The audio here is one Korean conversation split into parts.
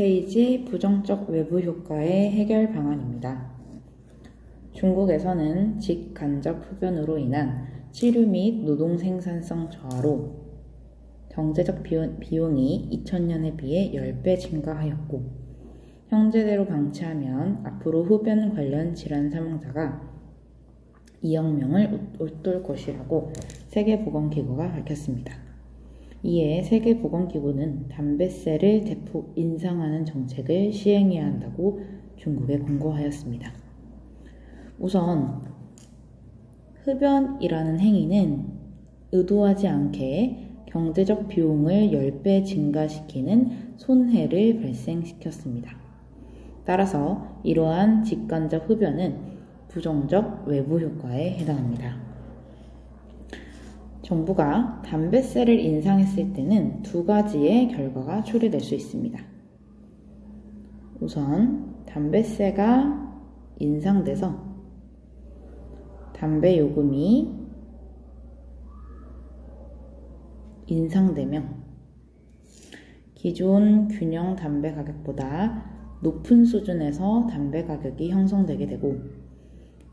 6페이지 부정적 외부 효과의 해결 방안입니다. 중국에서는 직간접 흡연으로 인한 치료 및 노동 생산성 저하로 경제적 비용이 2000년에 비해 10배 증가하였고, 형제대로 방치하면 앞으로 흡연 관련 질환 사망자가 2억 명을 웃돌 것이라고 세계보건기구가 밝혔습니다. 이에 세계보건기구는 담뱃세를 대폭 인상하는 정책을 시행해야 한다고 중국에 권고하였습니다. 우선 흡연이라는 행위는 의도하지 않게 경제적 비용을 10배 증가시키는 손해를 발생시켰습니다. 따라서 이러한 직간접 흡연은 부정적 외부 효과에 해당합니다. 정부가 담뱃세를 인상했을 때는 두 가지의 결과가 초래될 수 있습니다. 우선 담뱃세가 인상돼서 담배 요금이 인상되면 기존 균형 담배 가격보다 높은 수준에서 담배 가격이 형성되게 되고,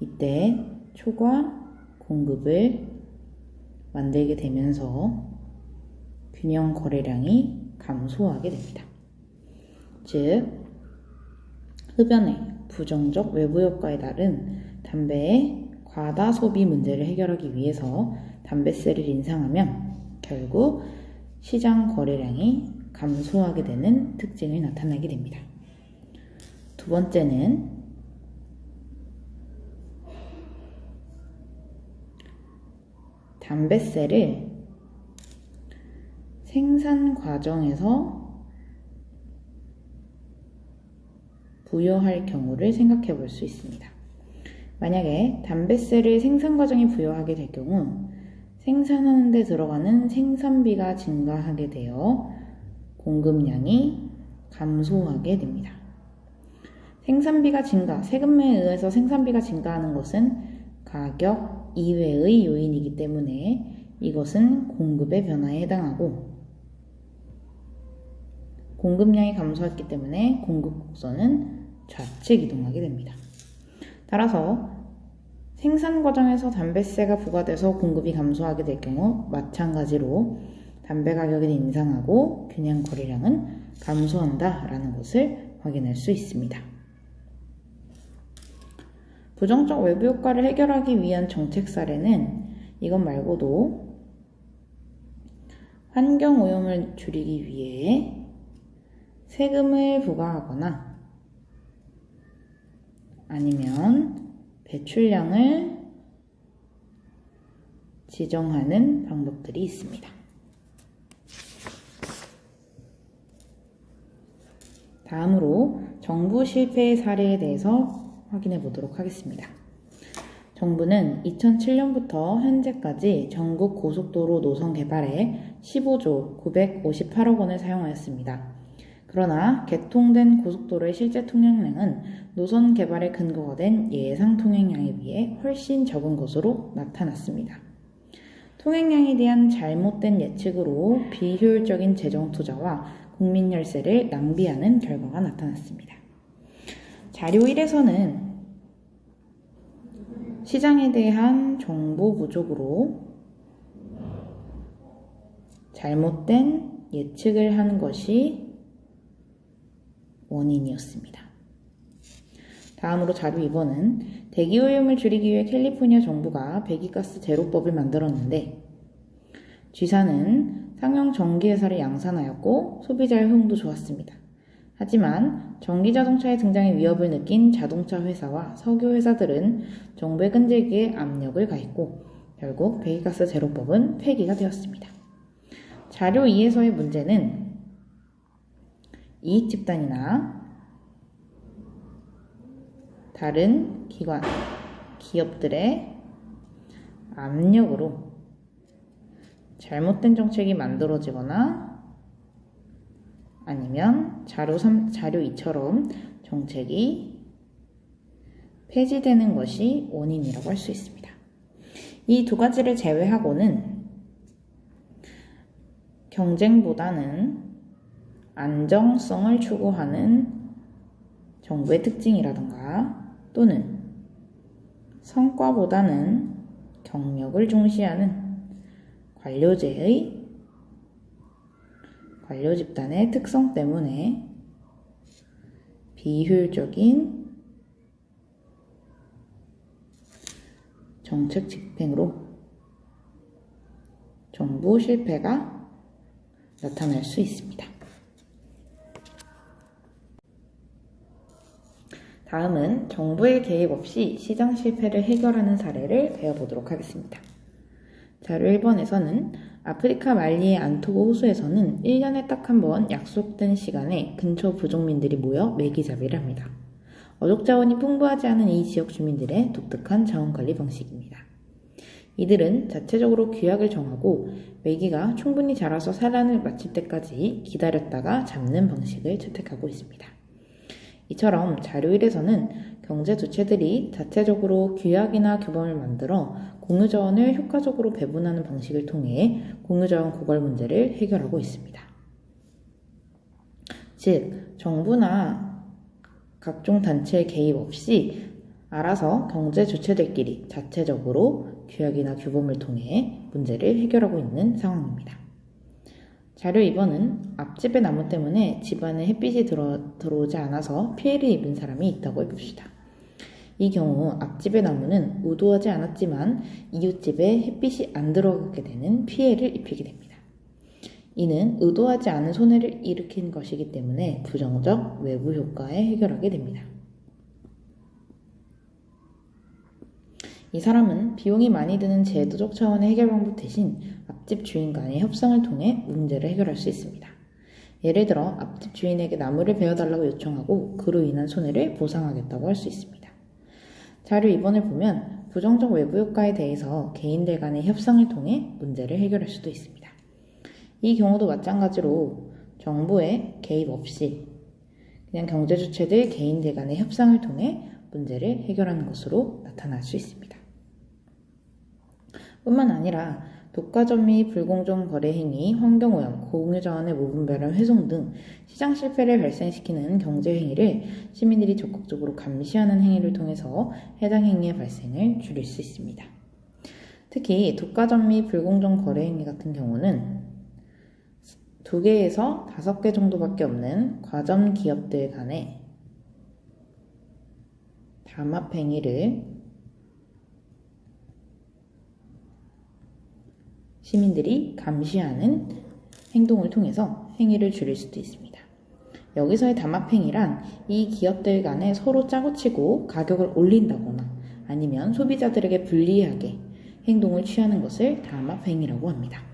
이때 초과 공급을 만들게 되면서 균형 거래량이 감소하게 됩니다. 즉, 흡연의 부정적 외부 효과에 따른 담배의 과다 소비 문제를 해결하기 위해서 담뱃세를 인상하면 결국 시장 거래량이 감소하게 되는 특징을 나타내게 됩니다. 두 번째는 담뱃세를 생산 과정에서 부여할 경우를 생각해 볼 수 있습니다. 만약에 담뱃세를 생산 과정에 부여하게 될 경우 생산하는 데 들어가는 생산비가 증가하게 되어 공급량이 감소하게 됩니다. 생산비가 증가, 세금에 의해서 생산비가 증가하는 것은 가격 이외의 요인이기 때문에 이것은 공급의 변화에 해당하고, 공급량이 감소했기 때문에 공급 곡선은 좌측 이동하게 됩니다. 따라서 생산 과정에서 담뱃세가 부과돼서 공급이 감소하게 될 경우 마찬가지로 담배 가격을 인상하고 균형 거래량은 감소한다라는 것을 확인할 수 있습니다. 부정적 외부 효과를 해결하기 위한 정책 사례는 이것 말고도 환경 오염을 줄이기 위해 세금을 부과하거나 아니면 배출량을 지정하는 방법들이 있습니다. 다음으로 정부 실패의 사례에 대해서 확인해 보도록 하겠습니다. 정부는 2007년부터 현재까지 전국 고속도로 노선 개발에 15조 958억 원을 사용하였습니다. 그러나 개통된 고속도로의 실제 통행량은 노선 개발에 근거가 된 예상 통행량에 비해 훨씬 적은 것으로 나타났습니다. 통행량에 대한 잘못된 예측으로 비효율적인 재정 투자와 국민 열세를 낭비하는 결과가 나타났습니다. 자료 1에서는 시장에 대한 정보 부족으로 잘못된 예측을 한 것이 원인이었습니다. 다음으로 자료 2번은 대기오염을 줄이기 위해 캘리포니아 정부가 배기가스 제로법을 만들었는데, G사는 상용 전기회사를 양산하였고 소비자의 호응도 좋았습니다. 하지만 전기자동차의 등장에 위협을 느낀 자동차 회사와 석유 회사들은 정부에 끈질기게 압력을 가했고 결국 배기가스 제로법은 폐기가 되었습니다. 자료 2에서의 문제는 이익집단이나 다른 기관, 기업들의 압력으로 잘못된 정책이 만들어지거나 아니면 자료 2처럼 정책이 폐지되는 것이 원인이라고 할 수 있습니다. 이 두 가지를 제외하고는 경쟁보다는 안정성을 추구하는 정부의 특징이라던가 또는 성과보다는 경력을 중시하는 관료 집단의 특성 때문에 비효율적인 정책 집행으로 정부 실패가 나타날 수 있습니다. 다음은 정부의 개입 없이 시장 실패를 해결하는 사례를 배워보도록 하겠습니다. 자료 1번에서는 아프리카 말리의 안토고 호수에서는 1년에 딱 한 번 약속된 시간에 근처 부족민들이 모여 메기잡이를 합니다. 어족 자원이 풍부하지 않은 이 지역 주민들의 독특한 자원관리 방식입니다. 이들은 자체적으로 규약을 정하고 메기가 충분히 자라서 산란을 마칠 때까지 기다렸다가 잡는 방식을 채택하고 있습니다. 이처럼 자료 1에서는 경제 주체들이 자체적으로 규약이나 규범을 만들어 공유자원을 효과적으로 배분하는 방식을 통해 공유자원 고갈 문제를 해결하고 있습니다. 즉, 정부나 각종 단체의 개입 없이 알아서 경제 주체들끼리 자체적으로 규약이나 규범을 통해 문제를 해결하고 있는 상황입니다. 자료 2번은 앞집의 나무 때문에 집안에 햇빛이 들어오지 않아서 피해를 입은 사람이 있다고 해봅시다. 이 경우 앞집의 나무는 의도하지 않았지만 이웃집에 햇빛이 안 들어가게 되는 피해를 입히게 됩니다. 이는 의도하지 않은 손해를 일으킨 것이기 때문에 부정적 외부 효과에 해결하게 됩니다. 이 사람은 비용이 많이 드는 제도적 차원의 해결 방법 대신 앞집 주인 간의 협상을 통해 문제를 해결할 수 있습니다. 예를 들어 앞집 주인에게 나무를 베어달라고 요청하고 그로 인한 손해를 보상하겠다고 할 수 있습니다. 자료 2번을 보면 부정적 외부 효과에 대해서 개인들 간의 협상을 통해 문제를 해결할 수도 있습니다. 이 경우도 마찬가지로 정부의 개입 없이 그냥 경제 주체들 개인들 간의 협상을 통해 문제를 해결하는 것으로 나타날 수 있습니다. 뿐만 아니라 독과점 및 불공정 거래 행위, 환경오염, 공유자원의 무분별한 훼손 등 시장 실패를 발생시키는 경제 행위를 시민들이 적극적으로 감시하는 행위를 통해서 해당 행위의 발생을 줄일 수 있습니다. 특히 독과점 및 불공정 거래 행위 같은 경우는 2개에서 5개 정도밖에 없는 과점 기업들 간의 담합 행위를 시민들이 감시하는 행동을 통해서 행위를 줄일 수도 있습니다. 여기서의 담합행위란 이 기업들 간에 서로 짜고치고 가격을 올린다거나 아니면 소비자들에게 불리하게 행동을 취하는 것을 담합행위라고 합니다.